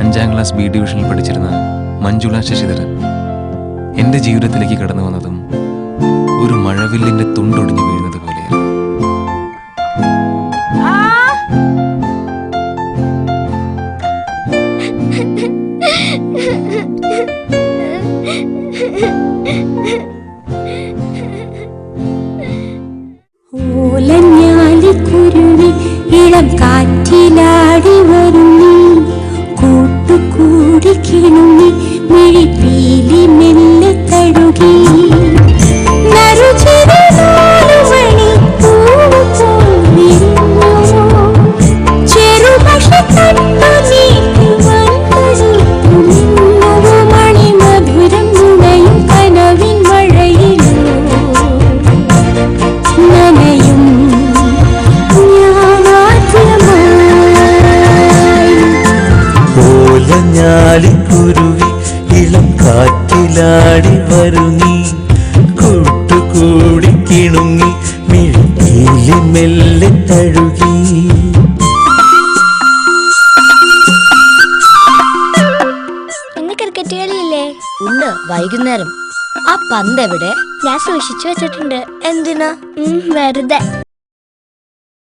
5ാം class B ഡിവിഷനിൽ പഠിച്ചിരുന്ന മഞ്ജുള ശശിധരൻ എൻ്റെ ജീവിതത്തിലേക്ക് കടന്നു വന്നതും ഒരു മഴവില്ലിൻ്റെ തുണ്ടൊടിഞ്ഞു വീഴുന്നത് പോലെയാണ്. ഓലഞ്ഞാലിക്കുരുവി ഇളം കാറ്റിലാടി വരുന്നി, കൂട്ടുകൂടി കിണുങ്ങി മിഴിപ്പീലി മെല്ലെ തഴുകി. ഓലഞ്ഞാലിക്കുരുവി ഇളം കാറ്റിലാടി വരുന്നി, കൂട്ടുകൂടി കിണുങ്ങി മിഴിപ്പീലി മെല്ലെ തഴുകി. ഇന്ന് ക്രിക്കറ്റ് കളിയില്ലേ? ഉണ്ട്, വൈകുന്നേരം. ആ പന്ത് എവിടെ? ഞാൻ സൂക്ഷിച്ചു വെച്ചിട്ടുണ്ട്. എന്തിനാ? വെറുതെ.